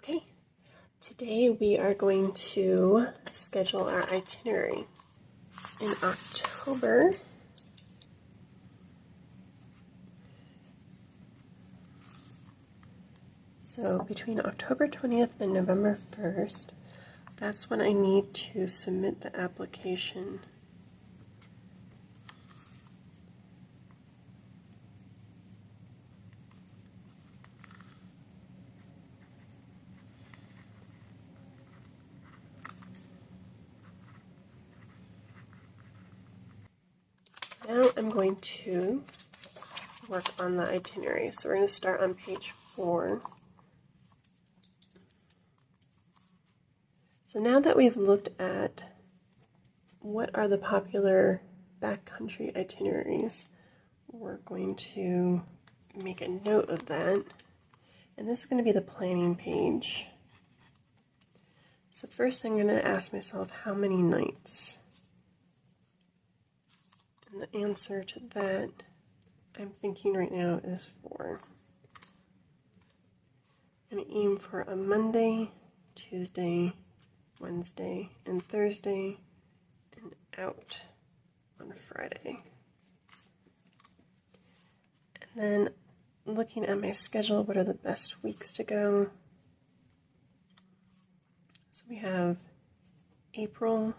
Okay, today we are going to schedule our itinerary. In October, so between October 20th and November 1st, that's when I need to submit the application. Now I'm going to work on the itinerary. So we're going to start on page 4. So now that we've looked at what are the popular backcountry itineraries, we're going to make a note of that. And this is going to be the planning page. So first I'm going to ask myself how many nights. And the answer to that, I'm thinking right now, is 4. I'm going to aim for a Monday, Tuesday, Wednesday, and Thursday, and out on Friday. And then looking at my schedule, what are the best weeks to go? So we have April.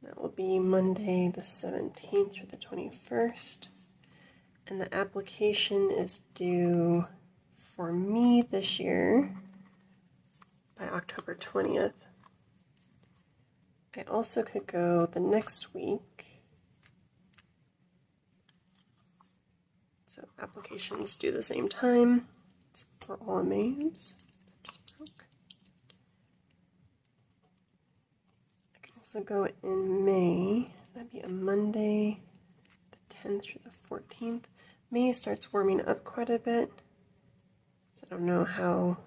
That will be Monday the 17th through the 21st. And the application is due for me this year by October 20th. I also could go the next week. So applications due the same time. It's for all May's. Also go in May. That'd be a Monday, the 10th through the 14th. May starts warming up quite a bit, so I don't know how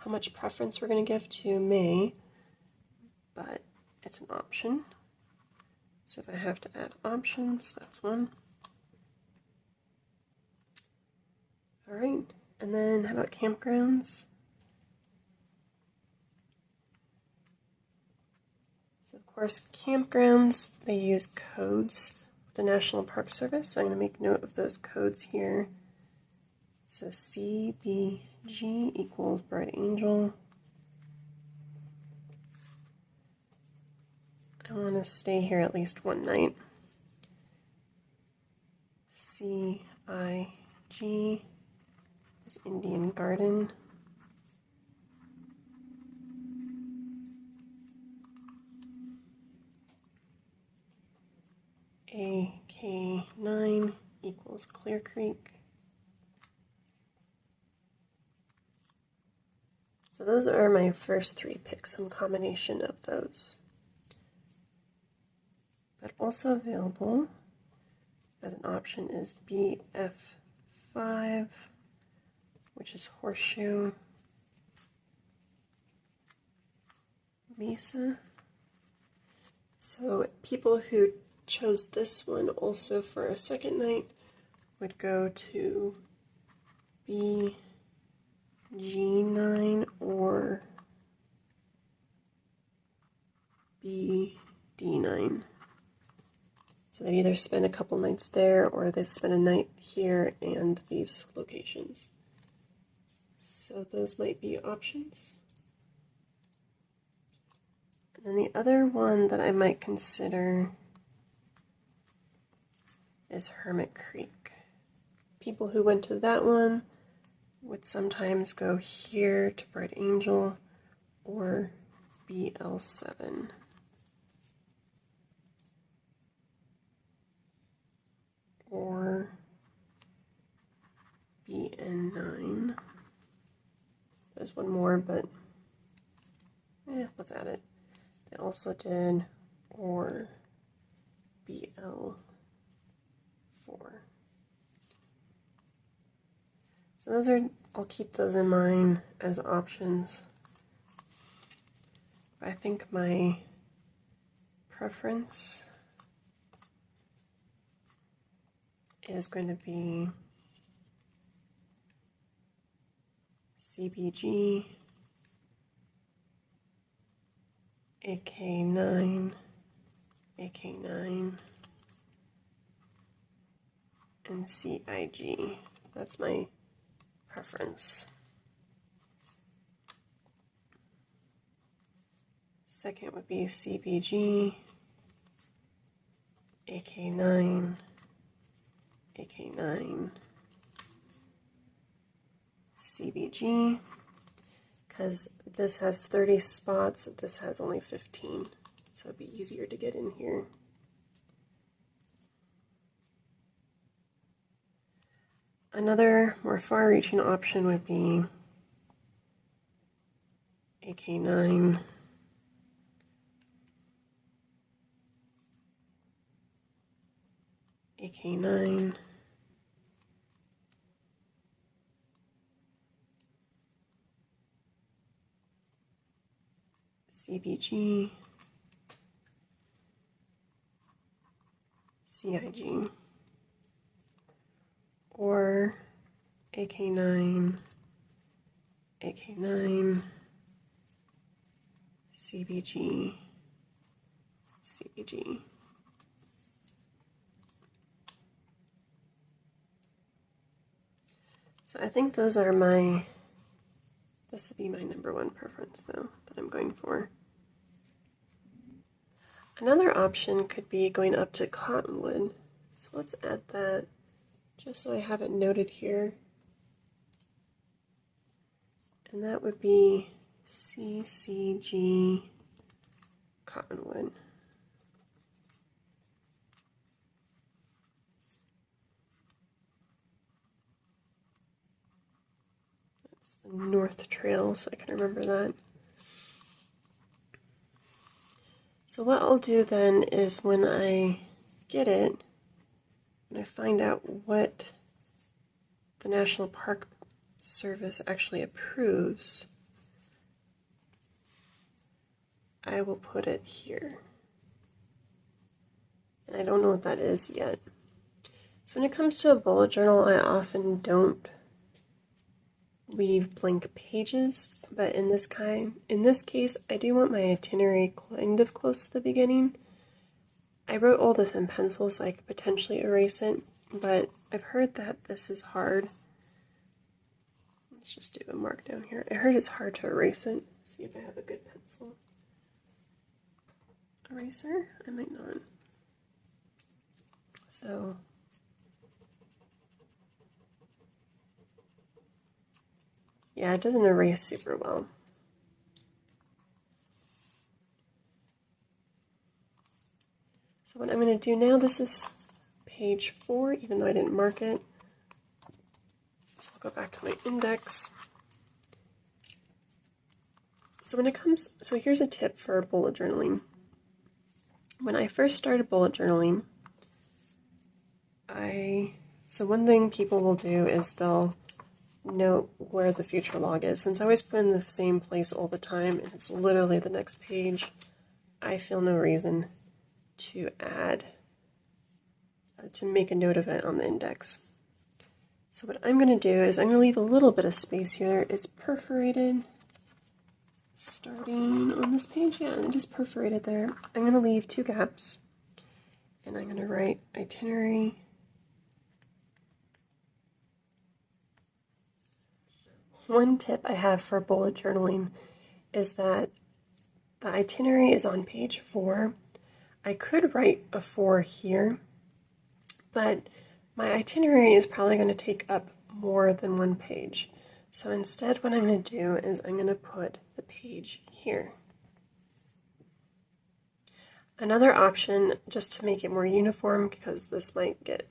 much preference we're going to give to May, but it's an option. So if I have to add options, that's one. All right, and then how about campgrounds? Of course, campgrounds, they use codes with the National Park Service, so I'm going to make note of those codes here. So CBG equals Bright Angel. I want to stay here at least one night. CIG is Indian Garden. AK9 equals Clear Creek. So those are my first 3 picks, some combination of those. But also available as an option is BF5, which is Horseshoe, Mesa. So people who chose this one also for a second would go to BG9 or BD9. So they either spend a couple nights there or they spend a night here and these locations. So those might be options. And then the other one that I might consider is Hermit Creek. People who went to that one would sometimes go here to Bright Angel or BL7. Or BN9. There's one more, but let's add it. They also did or BL4. So those are, I'll keep those in mind as options. I think my preference is going to be CBG, AK9, AK9, and CIG. That's my preference. Second would be CBG, AK9, AK9, CBG, because this has 30 spots, this has only 15, so it'd be easier to get in here. Another more far-reaching option would be AK9, AK9, CBG, CIG, or AK9, AK9, CBG, CBG. So I think those are this would be my #1 preference though, that I'm going for. Another option could be going up to cottonwood. So let's add that just so I have it noted here. And that would be CCG cottonwood. That's the North Trail, so I can remember that. So what I'll do then is when I get it, when I find out what the National Park Service actually approves, I will put it here. And I don't know what that is yet. So when it comes to a bullet journal, I often don't leave blank pages, but in this case, I do want my itinerary kind of close to the beginning. I wrote all this in pencil so I could potentially erase it, but I've heard that this is hard. Let's just do a mark down here. I heard it's hard to erase it. Let's see if I have a good pencil eraser. I might not. So yeah, it doesn't erase super well. So what I'm going to do now, this is page 4, even though I didn't mark it. So I'll go back to my index. So here's a tip for bullet journaling. When I first started bullet journaling, so one thing people will do is they'll note where the future log is. Since I always put in the same place all the time, and it's literally the next page, I feel no reason to make a note of it on the index. So what I'm going to do is I'm going to leave a little bit of space here. It's perforated, starting on this page, yeah, and it is perforated there. I'm going to leave 2 gaps, and I'm going to write itinerary. One tip I have for bullet journaling is that the itinerary is on page 4. I could write a 4 here, but my itinerary is probably going to take up more than 1 page. So instead what I'm going to do is I'm going to put the page here. Another option, just to make it more uniform, because this might get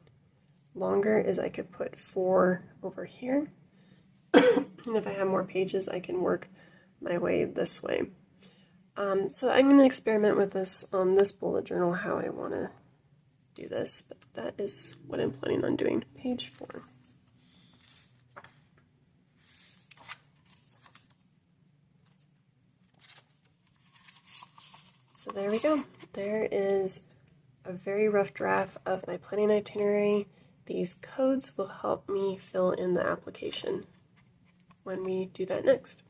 longer, is I could put 4 over here. And if I have more pages, I can work my way this way. So I'm going to experiment with this on this bullet journal, how I want to do this, but that is what I'm planning on doing. Page 4. So there we go. There is a very rough draft of my planning itinerary. These codes will help me fill in the application. when we do that next.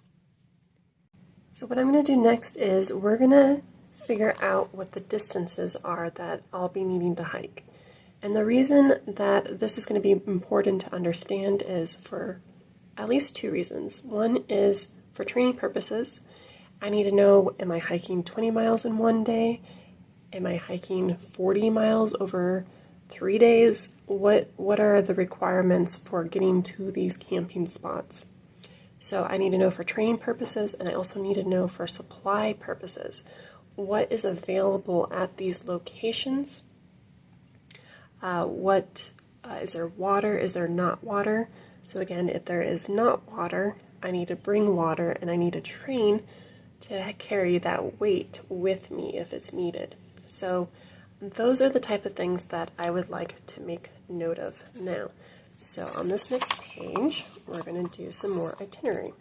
So what I'm going to do next is we're going to figure out what the distances are that I'll be needing to hike. And the reason that this is going to be important to understand is for at least two reasons. One is for training purposes. I need to know, am I hiking 20 miles in one day? Am I hiking 40 miles over 3 days? What are the requirements for getting to these camping spots? So I need to know for training purposes, and I also need to know for supply purposes. What is available at these locations? Is there water? Is there not water? So again, if there is not water, I need to bring water, and I need to train to carry that weight with me if it's needed. So those are the type of things that I would like to make note of now. So on this next page, we're going to do some more itinerary.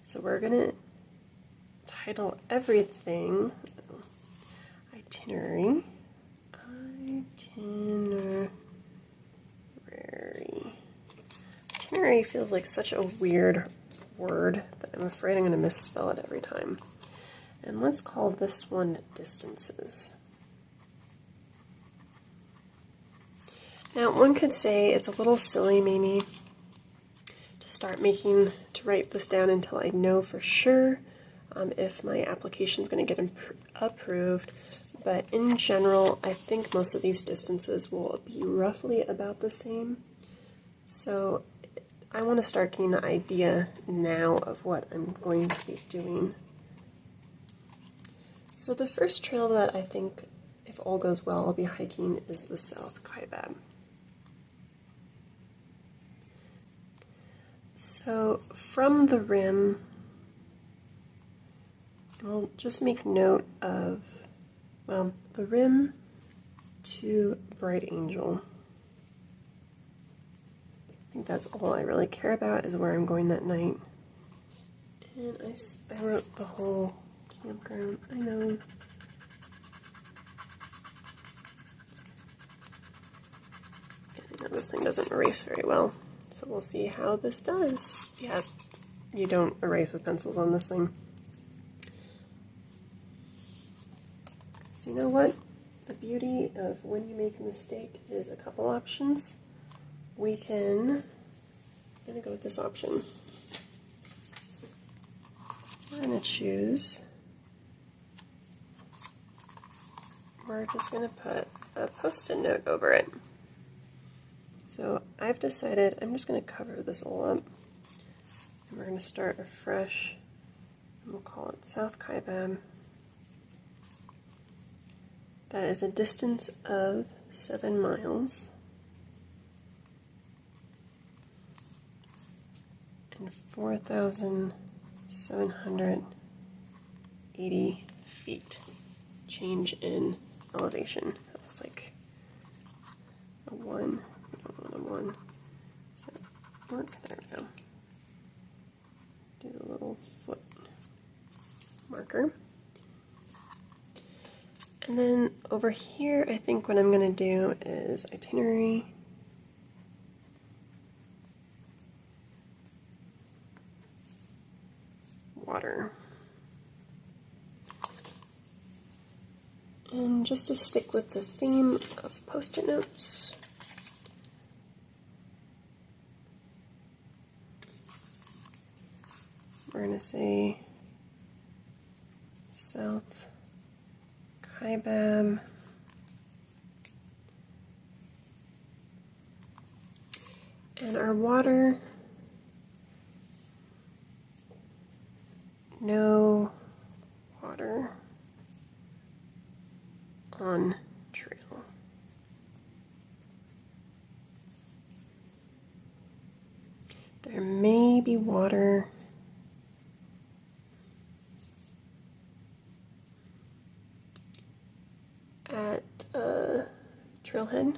So we're going to title everything itinerary. Itinerary feels like such a weird word that I'm afraid I'm going to misspell it every time. And let's call this one distances. Now, one could say it's a little silly maybe to write this down until I know for sure if my application is going to get approved. But in general, I think most of these distances will be roughly about the same. So I want to start getting the idea now of what I'm going to be doing. So the first trail that I think, if all goes well, I'll be hiking is the South Kaibab. So from the rim, we'll just make note of, well, the rim to Bright Angel. I think that's all I really care about is where I'm going that night. And I wrote the whole campground, I know. I know this thing doesn't erase very well. So we'll see how this does. Yeah, you don't erase with pencils on this thing. So you know what? The beauty of when you make a mistake is a couple options. I'm gonna go with this option. We're gonna choose, we're just gonna put a Post-it note over it. So I've decided I'm just going to cover this all up. And we're going to start afresh. And we'll call it South Kaibab. That is a distance of 7 miles. And 4,780 feet. Change in elevation. That looks like a 1. One. So work, there we go. Do the little foot marker. And then over here, I think what I'm going to do is itinerary. Water. And just to stick with the theme of Post-it notes, we're going to say South Kaibab. And our water, no water on trail. There may be water at trailhead.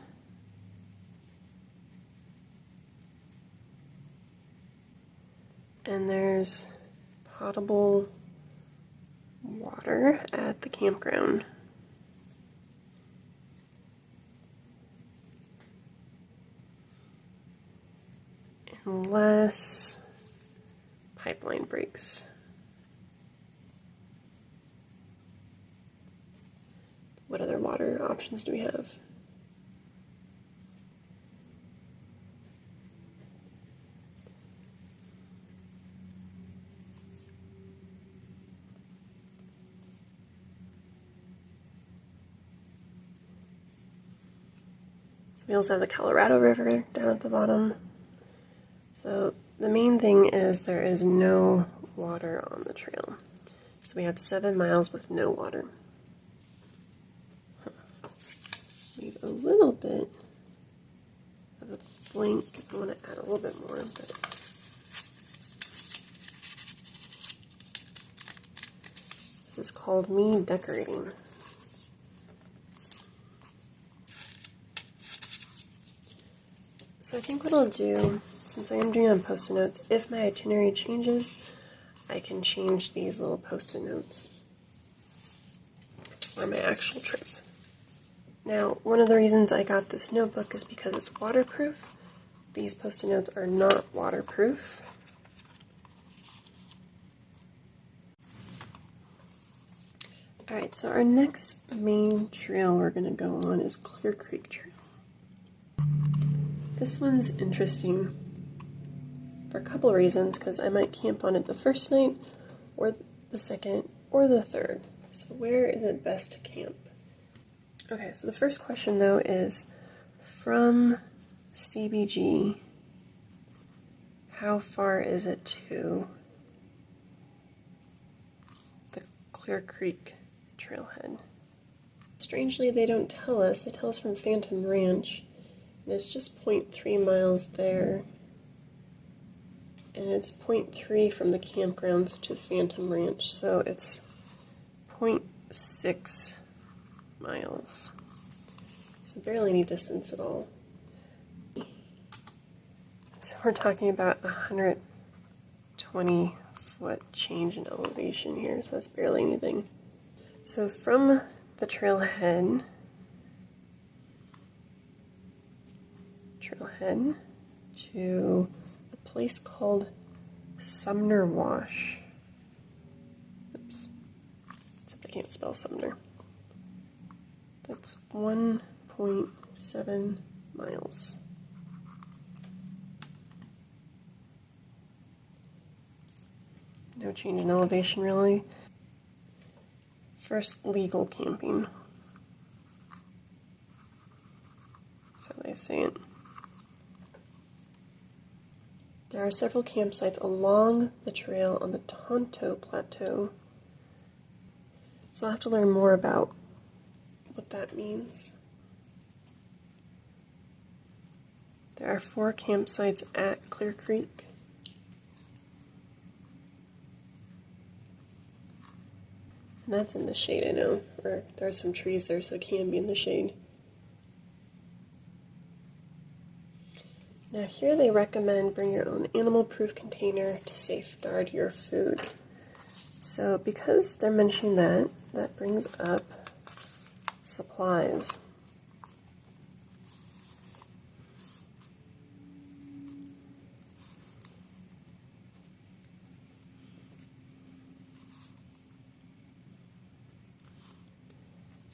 And there's potable water at the campground. Unless line breaks. What other water options do we have? So we also have the Colorado River down at the bottom. So the main thing is there is no water on the trail. So we have 7 miles with no water. Leave a little bit of a blank if I want to add a little bit more, but this is called me decorating. So I think what I'll do, since I am doing on Post-it notes, if my itinerary changes, I can change these little Post-it notes for my actual trip. Now, one of the reasons I got this notebook is because it's waterproof. These Post-it notes are not waterproof. Alright, so our next main trail we're going to go on is Clear Creek Trail. This one's interesting for a couple reasons, because I might camp on it the first night, or the second, or the third. So where is it best to camp? Okay, so the first question though is, from CBG, how far is it to the Clear Creek trailhead? Strangely, they don't tell us. They tell us from Phantom Ranch, and it's just 0.3 miles there, and it's 0.3 from the campgrounds to Phantom Ranch, so it's 0.6 miles. So barely any distance at all. So we're talking about 120 foot change in elevation here, so that's barely anything. So from the trailhead to a place called Sumner Wash. Oops, except I can't spell Sumner. That's 1.7 miles. No change in elevation really. First legal camping. So they say it. There are several campsites along the trail on the Tonto Plateau. So I'll have to learn more about what that means. There are 4 campsites at Clear Creek. And that's in the shade, I know. Or there are some trees there, so it can be in the shade. Now here they recommend bring your own animal-proof container to safeguard your food. So because they're mentioning that, that brings up supplies.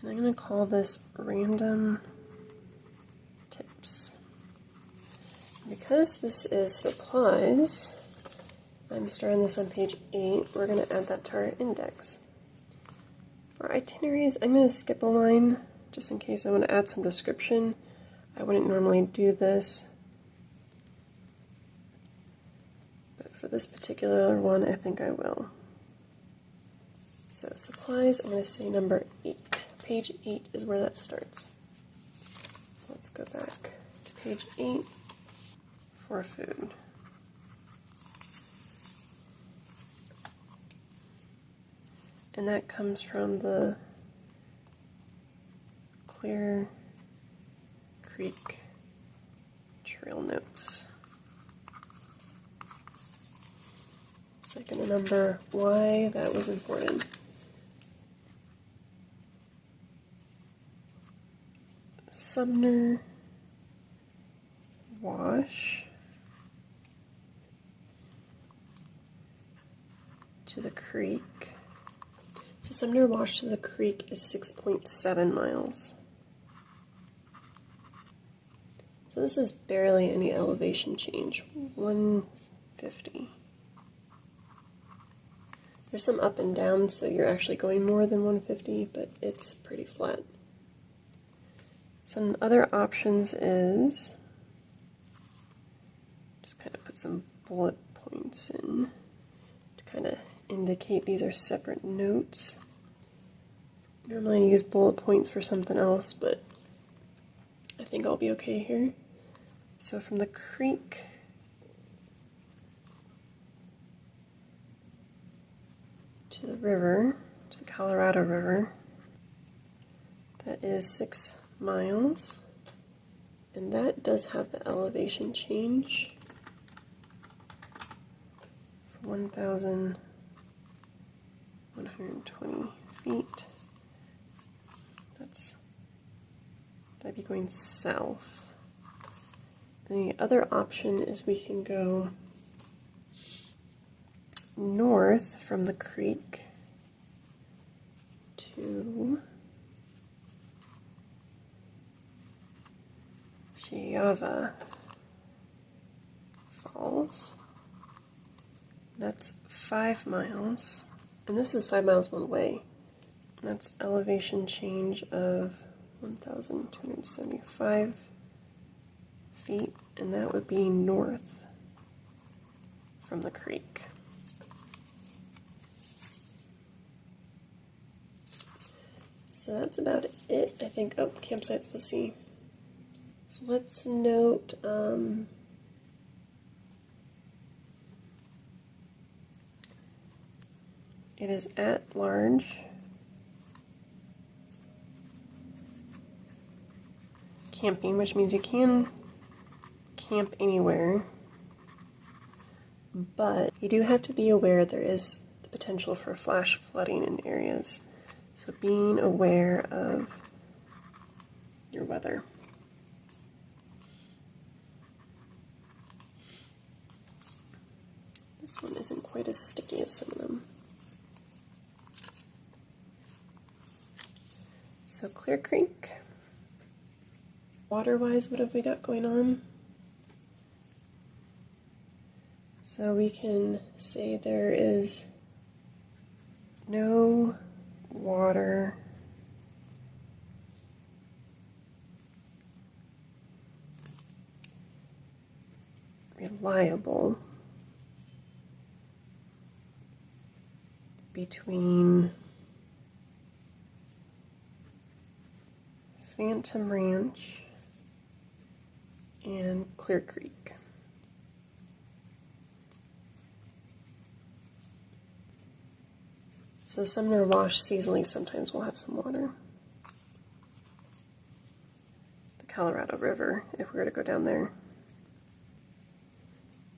And I'm going to call this random tips. Because this is supplies, I'm starting this on page 8, we're going to add that to our index. For itineraries, I'm going to skip a line, just in case I want to add some description. I wouldn't normally do this, but for this particular one, I think I will. So supplies, I'm going to say number 8. Page 8 is where that starts. So let's go back to page 8. For food. And that comes from the Clear Creek trail notes. Second number, why that was important. Sumner Wash to the creek. So Sumner Wash to the creek is 6.7 miles. So this is barely any elevation change, 150. There's some up and down, so you're actually going more than 150, but it's pretty flat. Some other options is, just kind of put some bullet points in to kind of indicate these are separate notes. Normally I use bullet points for something else, but I think I'll be okay here. So from the creek to the river, to the Colorado River, that is 6 miles. And that does have the elevation change for 1,120 feet. That'd be going south. And the other option is we can go north from the creek to Chiava Falls. That's 5 miles. And this is 5 miles one way. That's elevation change of 1,275 feet, and that would be north from the creek. So that's about it, I think. Oh, campsites, let's see. So let's note, it is at large. Camping, which means you can camp anywhere, but you do have to be aware there is the potential for flash flooding in areas. So being aware of your weather. This one isn't quite as sticky as some of them. So Clear Creek. Water-wise, what have we got going on? So we can say there is no water reliable between Phantom Ranch and Clear Creek. So Sumner Wash seasonally sometimes will have some water. The Colorado River, if we were to go down there.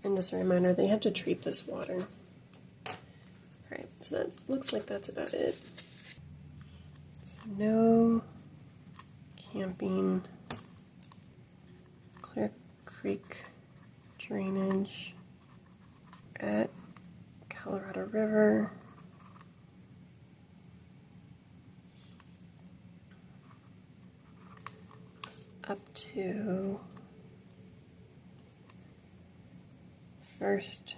And just a reminder, they have to treat this water. Alright, so that looks like that's about it. No camping, Clear Creek drainage at Colorado River. Up to first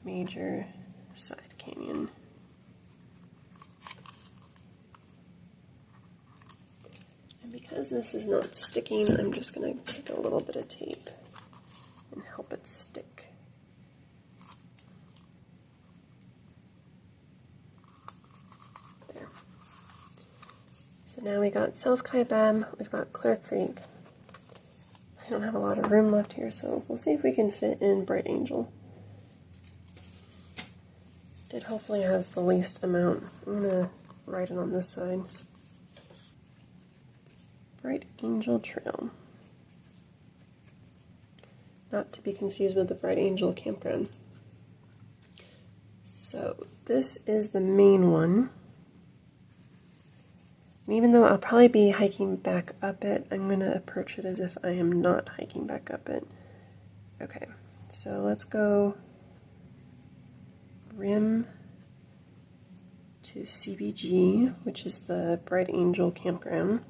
major side canyon. And because this is not sticking, I'm just going to take a little bit of tape and help it stick. There. So now we got South Kaibab, we've got Clear Creek. I don't have a lot of room left here, so we'll see if we can fit in Bright Angel. It hopefully has the least amount. I'm going to write it on this side. Bright Angel Trail. Not to be confused with the Bright Angel Campground. So this is the main one. And even though I'll probably be hiking back up it, I'm going to approach it as if I am not hiking back up it. Okay, so let's go Rim to CBG, which is the Bright Angel Campground.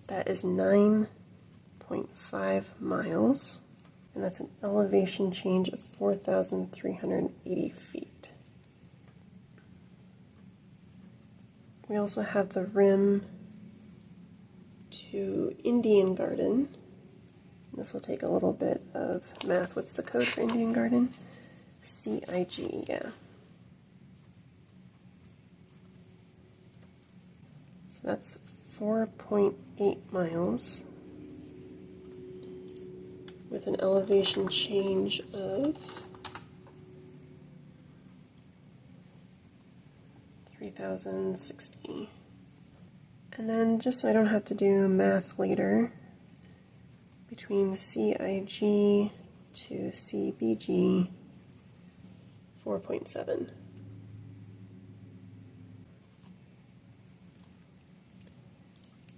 That is 9.5 miles, and that's an elevation change of 4,380 feet. We also have the Rim to Indian Garden. This will take a little bit of math. What's the code for Indian Garden? CIG, yeah. So that's 4.8 miles with an elevation change of 3,060. And then, just so I don't have to do math later, between CIG to CBG, 4.7.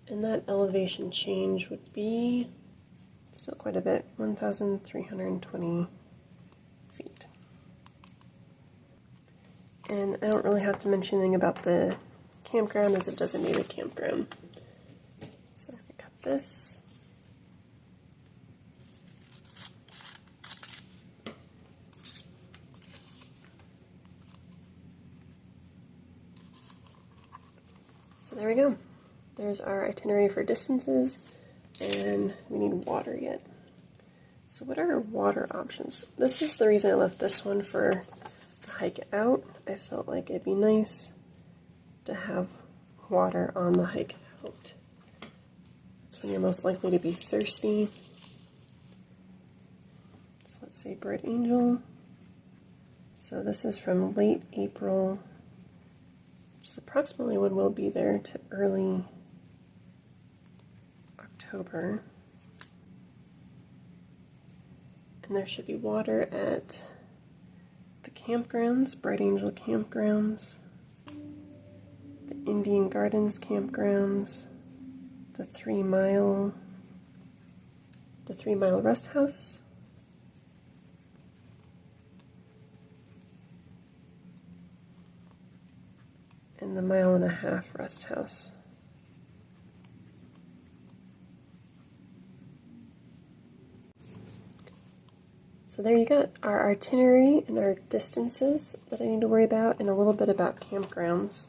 And that elevation change would be still quite a bit, 1,320 feet. And I don't really have to mention anything about the campground as a designated campground. So I'm going to cut this. So there we go. There's our itinerary for distances, and we need water yet. So what are our water options? This is the reason I left this one for the hike out. I felt like it'd be nice to have water on the hike out. That's when you're most likely to be thirsty. So let's say Bright Angel. So this is from late April, which is approximately when we'll be there, to early October. And there should be water at the campgrounds, Bright Angel Campgrounds, the Indian Gardens Campgrounds, the 3 Mile Rest House, and the 1.5 Mile Rest House. So there you got our itinerary and our distances that I need to worry about, and a little bit about campgrounds.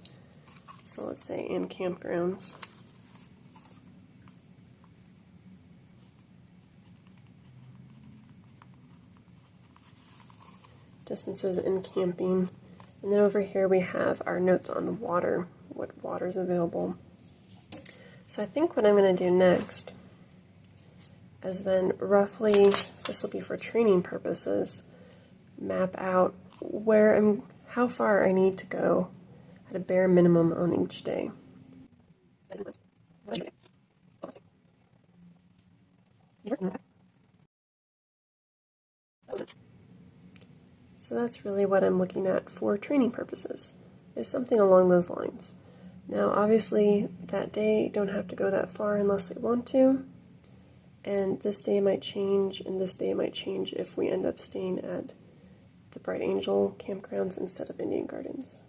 So let's say in campgrounds. Distances in camping. And then over here we have our notes on water, what water is available. So I think what I'm going to do next is then roughly, this will be for training purposes, map out how far I need to go at a bare minimum on each day. So that's really what I'm looking at for training purposes, is something along those lines. Now obviously that day you don't have to go that far unless we want to, and this day might change, and this day might change if we end up staying at the Bright Angel campgrounds instead of Indian Gardens.